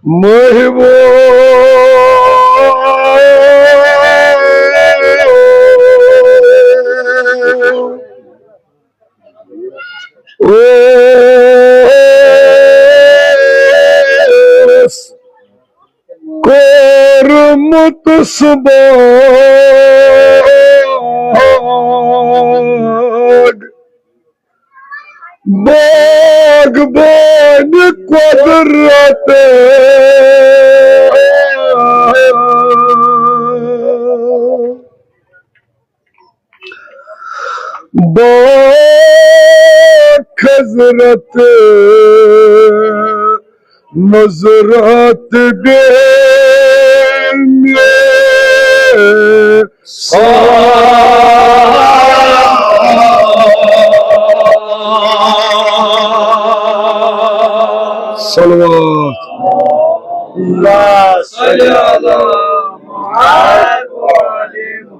महबूब कोरमुत सुबाग बागबान कुदरत बाखजरत नजरत बे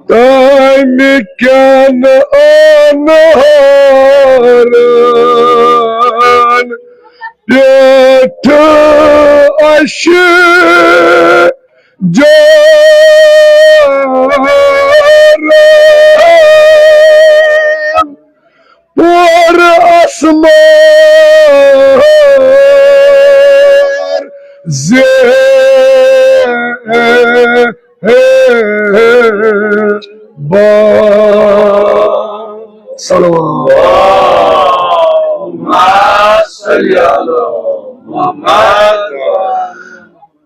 Time can anharan yet aşı jaran por asmar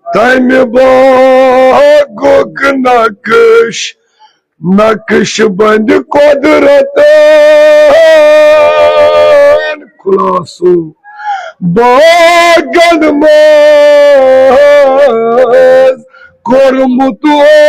Time baguk nakış band kudratan kulasu baganmaz kormutus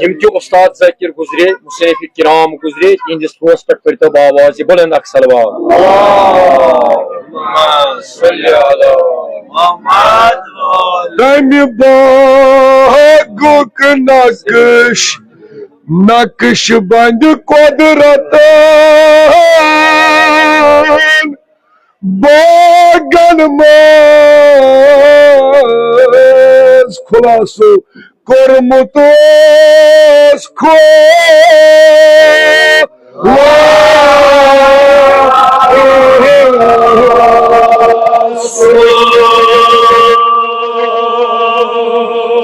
यम कि उस्ताद ज़ाकिर गुजरे मुसन्निफ़ किराम गुजरे इहंदिस फोस पे पढ़तो आवाज़ बुलंद अक सलवात Time baguk nakış band kudratan baganmaz kulasu kormutus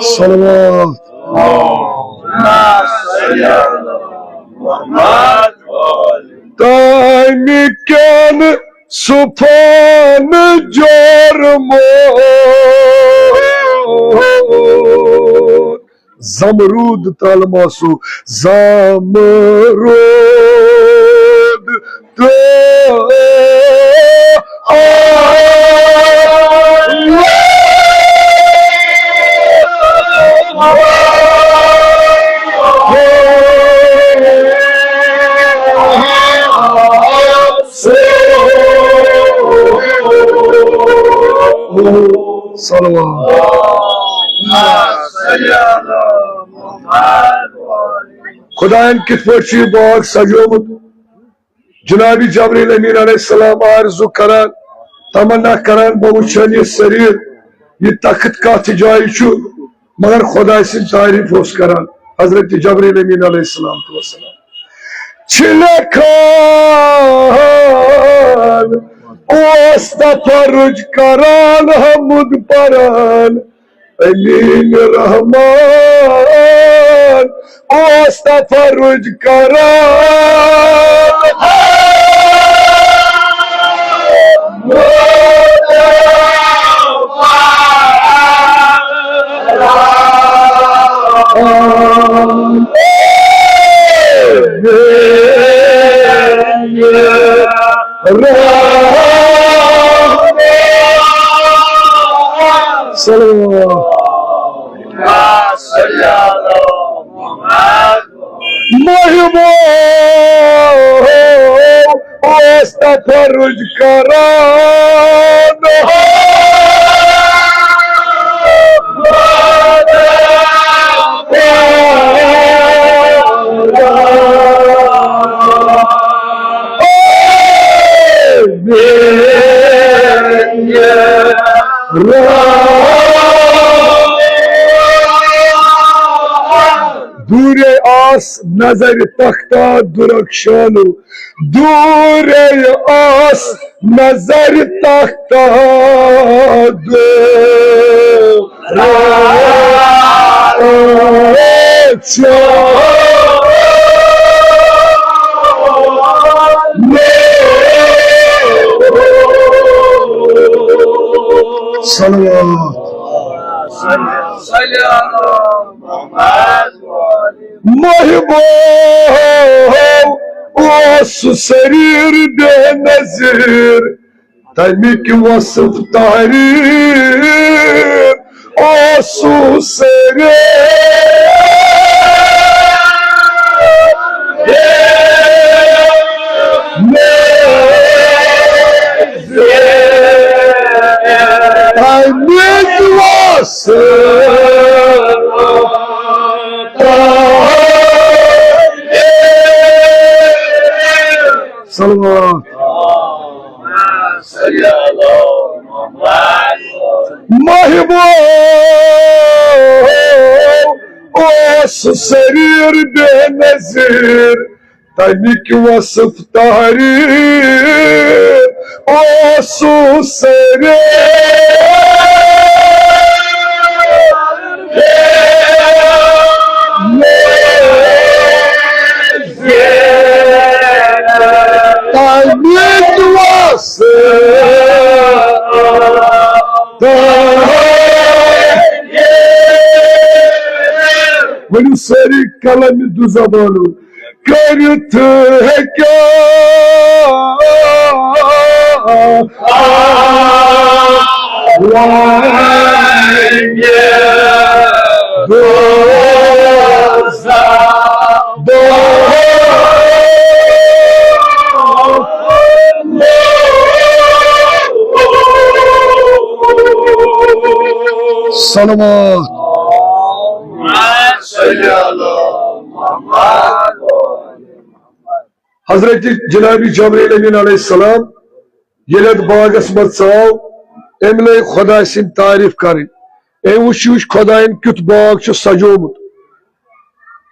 Salavat. Time can supan jormod zamrud talmasu zamrud खुदान किस पे बाग सजोमुत जनाबी जबरील अमीन अलैहिस्सलाम आरज़ू करान तमन्ना करान बहुचन ये शरीर ये तख्त कथ जाय मगर खुदा सिंध तारीफ उस करान हजरत जबरील अमीन अलैहिस्सलाम छिलखान तफरुज करान हमद परान अमीन रहमान तफरुज करान महबूब तफरुज करान दूरे आस नजर तख्ता दुरक्षानु दूरे आस नजर तख्ता Mahbo o serir benezir Taymik vasıf tahrir o serir Taymik vasıf Salavat. Mahbo o serir benezir Taymik vasıf tahrir o Taymik vasıf Velu sari kalami du zamanı Karıtı heka Vayye Doza Salavat. Hazreti Cenab-ı Cebrail Emin Aleyhisselam Yeled Bağas Matsav Emle Khodaysin tarif karin Evuş Khodayın küt bağ şu sajomut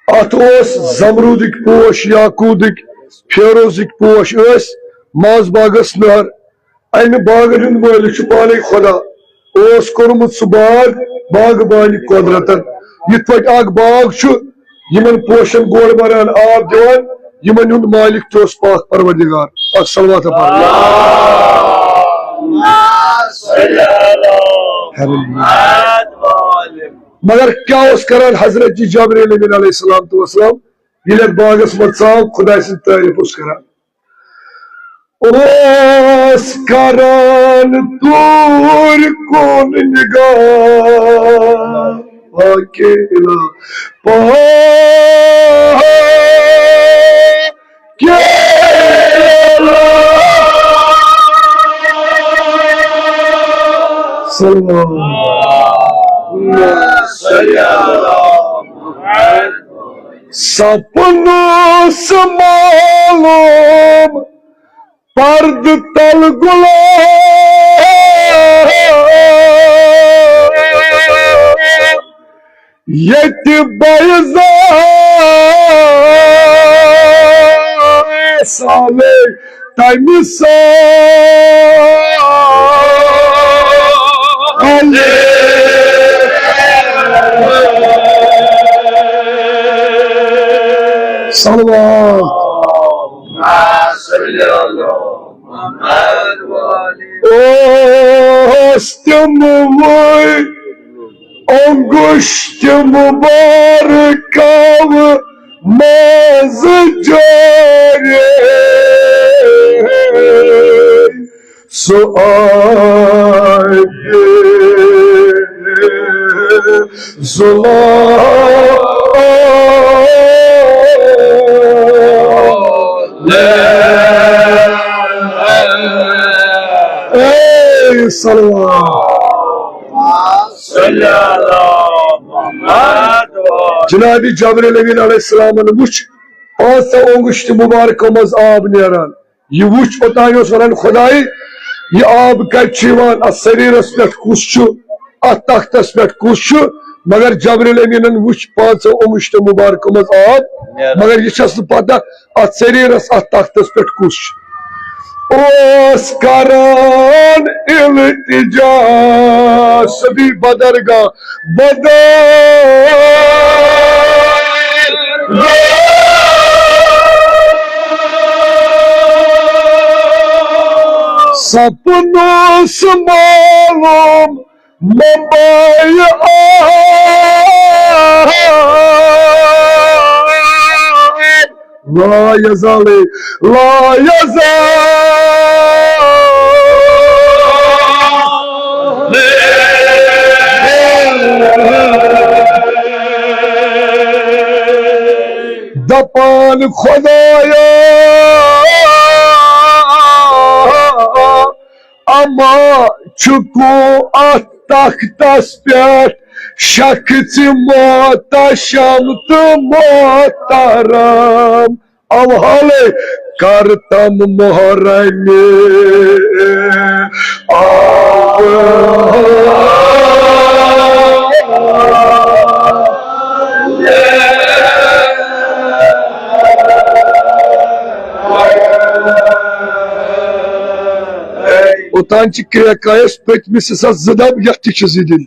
Atos Zamrudik poş Yakudik Ferozik poş öz Maz Bağas nar Aynı bağın böyle şu bani Khoda Os korumut su bağ bani kodratan Yitpak ak bağ şu Yimen poşan gol baran ab divan Yimen yun malik tos pak parvadigar Ak salvat apar मगर क्या उस करान हजरत जी जाबरील अमीन अलैहिस्सलाम तो वसलाम यिलत बागस मत्साव खुदा से तारीफ उस करान उस करान दूर कौन निगाह अकेला सपनों से मालूम पर्द तल गुलो यति बैजा साले तमिसा Salvat. Остямовой Онгущем баркав Мазджаре Суайге Зула Cenab-ı Cebrail Emin Aleyhisselam'ın vuç Asa onguştu mübarek olmaz ab neran Yuvuç otayos varan Khudayi ये आब कवान अ शरीरस पे कुस अत तख्तस पे कुस मगर जबरील अमीन वुच 5 मुश्त मुबारक मज आब मगर यह पता अत शरीरस अत तख्तस पे कुस करान इल्तिजा सभी बदरगा सपनों से मालूम मबाया ला यज़ाले ला यज़ाले दपान खुदाया अमा चुको तख्तस पे शक मोहतशम तो मोहतरम अवहाले करतम मोहरम ओतान क्रियकायस पकमिस जदब यथ जिदिन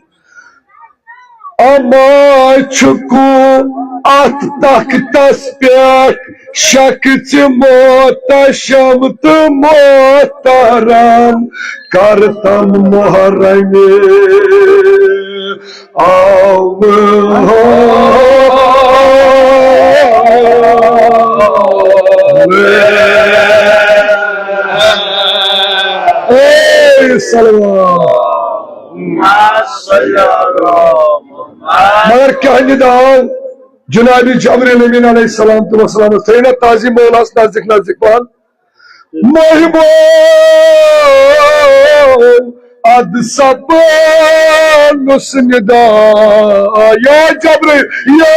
अमा चुकू अत तख्तस पे शक मोहतशम तो मोहतरम करतम मोहरम मगर क्या निदान जुनाबी जबरील अमीन अलैहिस्सलाम तो वसलाम थैना ताज़ी मौलास नजदीक नजदीक पान मोहिबो अद सपनुस निदा या जबरील या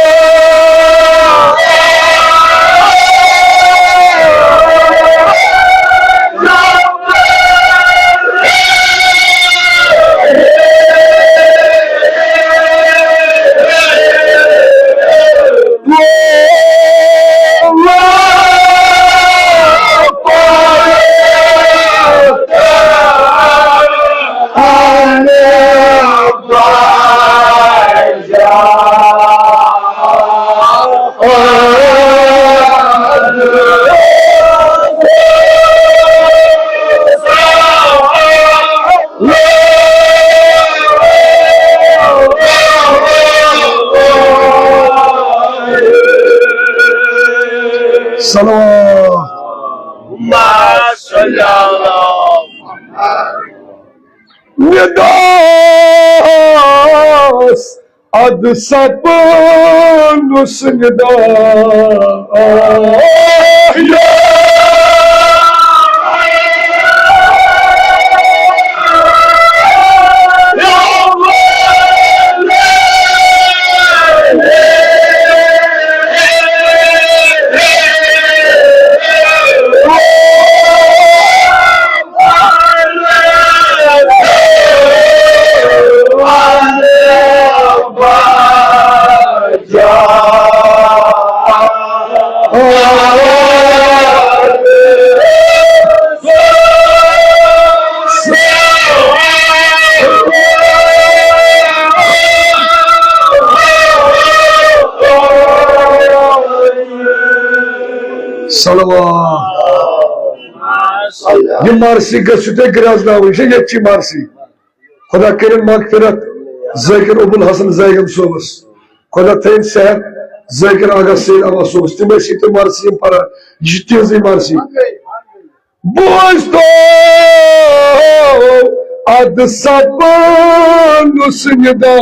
निदास अद सपनुस निदा ये मारसी गए ग्राजनाव ये मारसी खुदा कर मगफिरत ज़ाकिर अबुल हसन ज़ैगम सोबस खुदा थन सेहत ज़ाकिर आगा सैद अवा सोबस तम मारसी पान यह तिज मारसी बोझ तो अद सपनुस निदा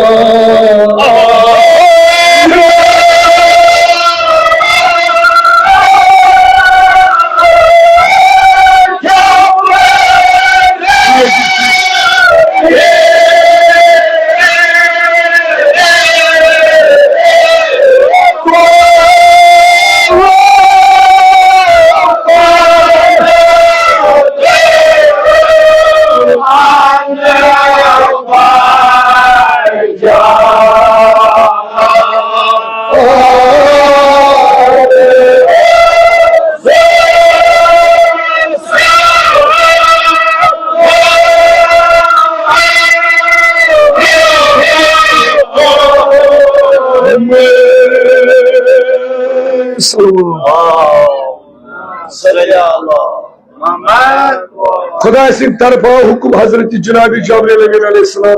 खुदा सिंह तरफा हुक्म हजरत जनाबी जबरील अमीन अलैहिस्सलाम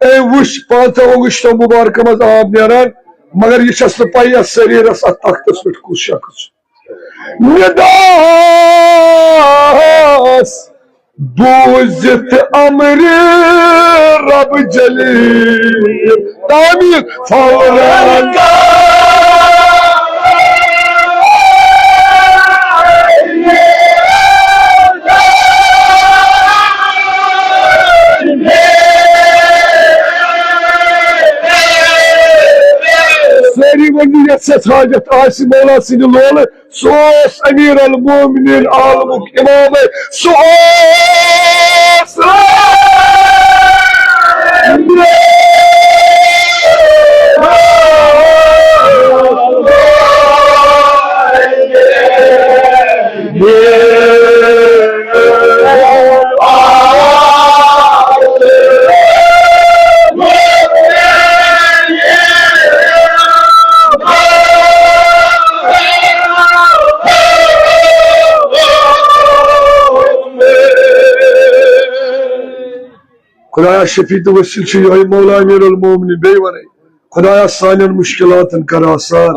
ए वुश पांचों अंगुश्तों मुबारक मज आब नेरान मगर यह छस न पाई शरीरस अत तख्तस पे कुछ शख्स निदास बूजित अमर रब जलील तामीर फौरन सारी वनीयत से हाजत आसि मौला सिंह लोल सोस अमीर अल मोमिनीन आलमुक इमाम सोस खुदाया शफी तो वसील मौला अमीरुल मोमिनीन बे वन खुदाया सानियन मुश्किलातन कर आसान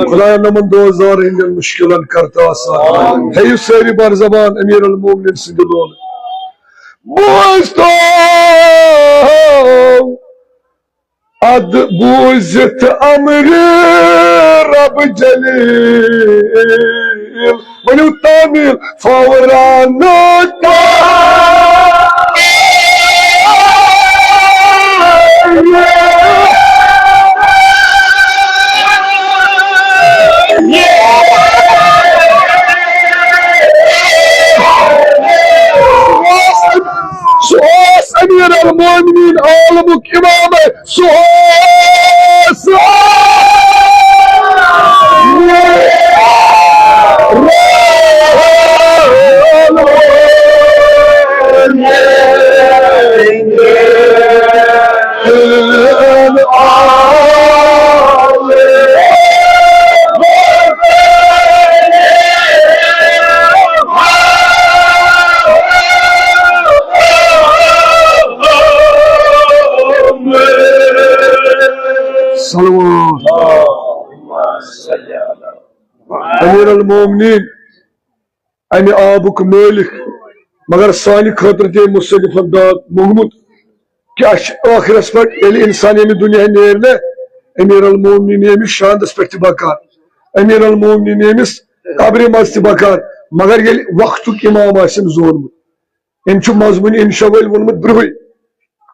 खुदाया नमन 2000 हिंदन मुश्किलन करता आसान है सारी बार जबान अमीरुल मोमिनीन सिंध लोल अद बूजित अमर रब जलील वनु तामील फौरानो सोस अमीर अल मोमिनीन आलमुक इमाम सोस अमीर अल मोमिनीन अमे आबुक मालिक मगर सानि खतर ते मुसन्निफ दाद मोहम्मद क्या आखिरस पे इंसान ये दुनिया नेर न अमीर अल मोमिनीन यमिस शांदस पे बकार अमीर अल मोमिनीन यमिस कब्र मज बकार मगर ये वक्त इमाम आसिन जोनमुत अम मजमून इंशा वल वोनमुत ब्रुह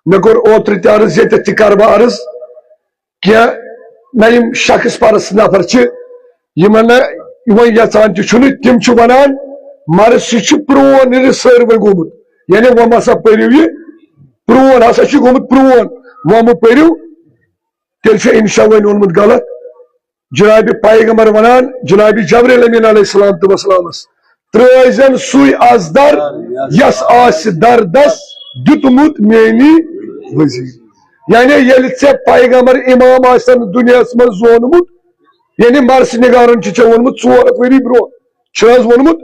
मे कोर ओत्र ते अर्ज ये कर बह अर्ज क्या ना यम शख्स परस नफर यमन यचान तम वनान मर्स प्रोन सर्वे गोमुत यानी वम हसा परू यह प्रोन हसा गोमुत प्रोन वम परू तेल इंशा वन वोनमुत गलत जनाब पैगम्बर वनान जनाब जबरील अमीन अलैहिस्सलाम त्रजन सुई अजदर यस आस दर्दस दुतमुत मेनी वजीर यानी ये पैगम्बर इमाम आसन दुनिया मज जोनमुत यानी मर्स निगारन वोनमुत 400 वरी ब्रो वोनमुत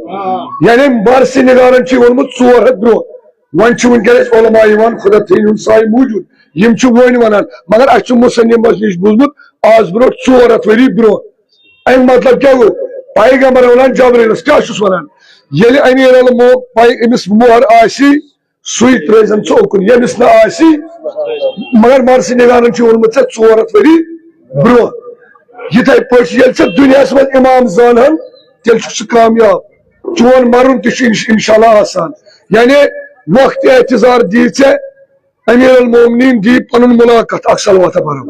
यानी मर्स निगारन वोनमुत 400 ब्रो वन वनकस उलमा खुदा थन साय मौजूद यम वन वनान मगर अस मुसन्निफस नश बूजमुत आज ब्रो 400 वरी ब्रो अम मतलब क्या गो पैगम्बर वनान जबरीलस क्या वनान ये अमीर अल अमिस मोहर आसी सुई त्रजन ओकुन यमिस न आसी मगर मर्स निगारन वोनमुत 400 वरी ब्रो यथे पे दुनिया मज इमाम जान तेल कामयाब चोन मरुन इंशाल्लाह आसान यानी वक्त एतजार दी अमीर अल मोमिनीन दी पन मुलाकात अख सलवात पढ़ो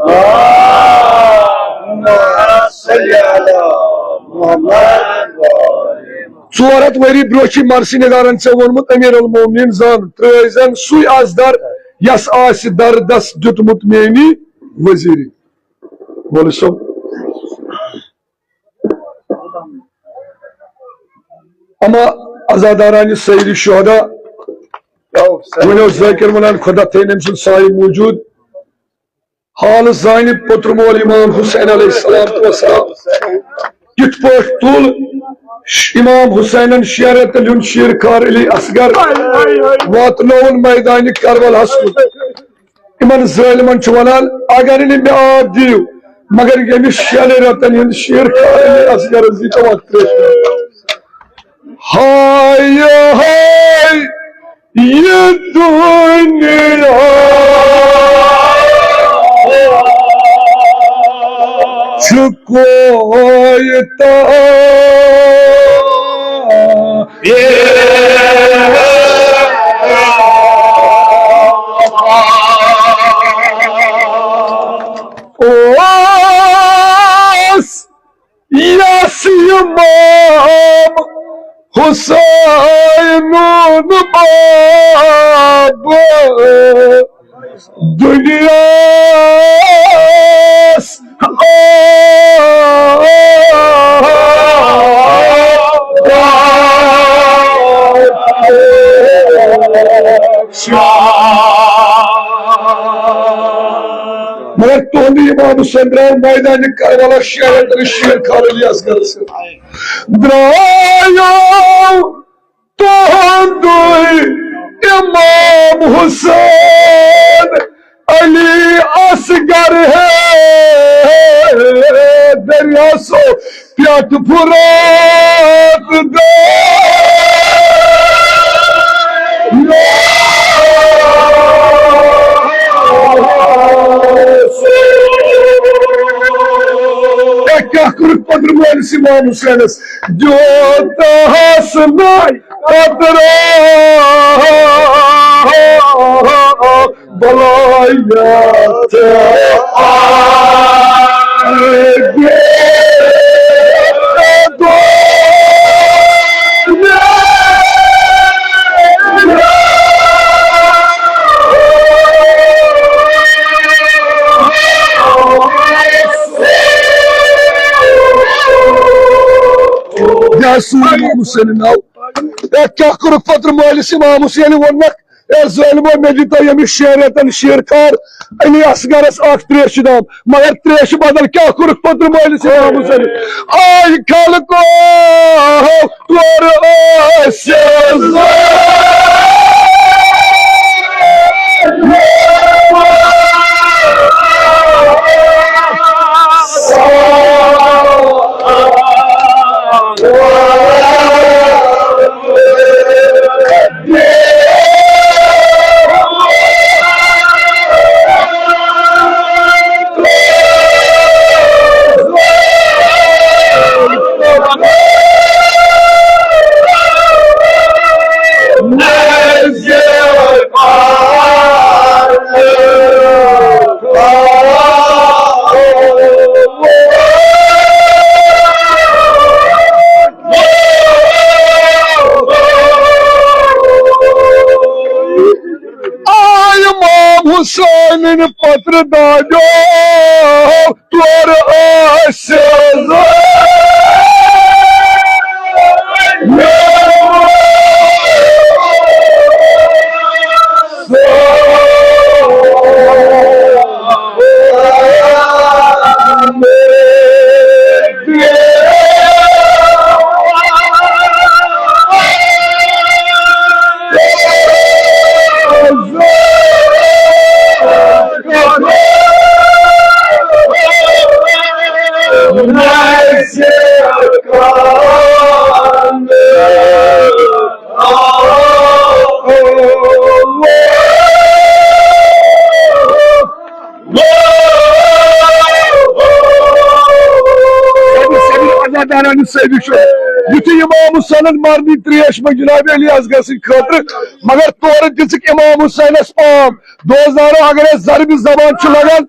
400 वरी ब्रोची मरसी निगारन से वोनमुत अमीर अल मोमिनीन जान त्रैजन सुई आसदार यस आस दर्दस दुतमुत मेनी वजीरी बोल सो अमा आजादारानी सैरी शुहदा वनो जाकिर वनान खुदा तेनम सुन साई मौजूद हाल जानि पुत्र मोल इमाम हुसैन अलैहिस्सलाम कित पट तुल इमाम हुसैनन शेरत लुन शेरखार अली असगर वातनौन मैदान करबल हस्कुन इमन जालिमन छु वनान अगर इन मे आब दियो मगर यमिस शेल रतन हिंद शेरखार अली असगर जी तो वक्त हाय हाय ये दुनिया कोयता यस इमाम हुसैन बाब दुनिया मगर तुहंद इमाम हुसैन द्राव मैदान करबला शेरत शेरखार अली असगर से द्रायो तुहंद इमाम हुसैन अली असगर है दरिया सो प्याट फुरात दे क्या कुर्क पत्र मोल इमाम हुसैन जो तहस नाई पत्र बलायत इमाम हुसैन नाव क्या कुर्क पत्र मोल इमाम हुसैन वनक ज़ालिमो मे दितो यमिस शेरतन शेरखार अली असगरस अख त्रेश नाम मगर त्रेश बदल क्या कुर्क पत्र मोल इमाम हुसैन आय खल को तोर हुसैन पत्र दाजो तोर युति इमाम हुसैन मरनी त्रेश में जनाब अली असगर खतर मगर तोर दिक इमाम हुसैनस पाम 2000 अगर जरब जबान लगन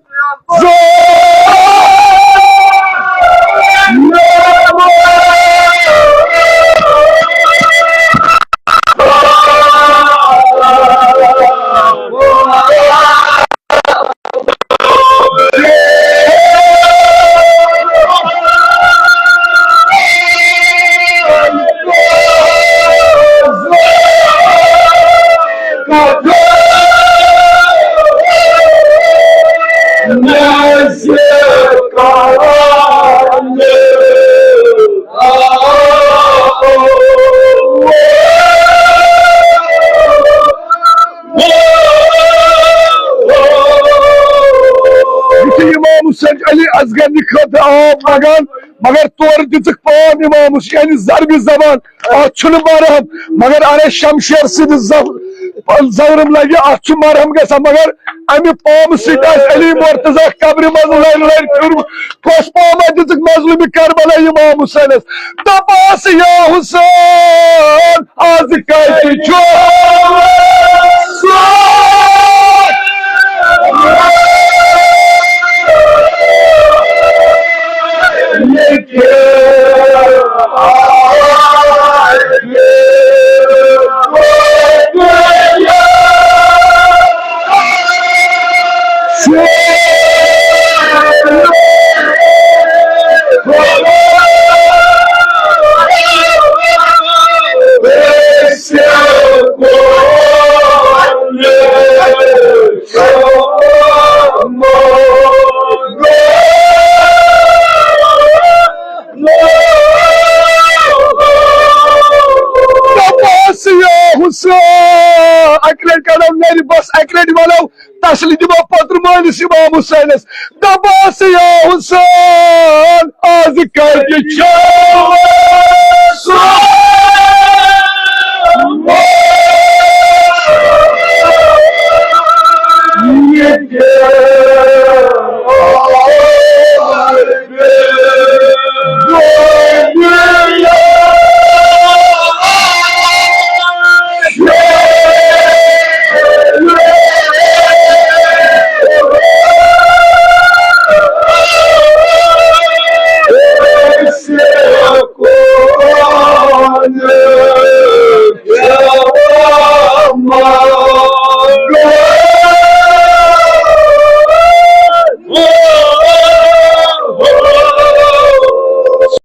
Hüseyin Ali Azgan'ı katı ağam मगर तोर दिख पान इमाम हुसैन जरबी जबान अत मरहम मगर अरे शमशेर सद जवरम लगे अत मरहम ग मगर अमि पाम सली मुर्तजा कब्र मज लड़ कस पाम दिख मजलूम करबला इमाम हुसैन दपास या हुसैन आज तसली दिमा पत्र मानिस इमाम हुसैन दबास या हुसैन आज कर Yeah.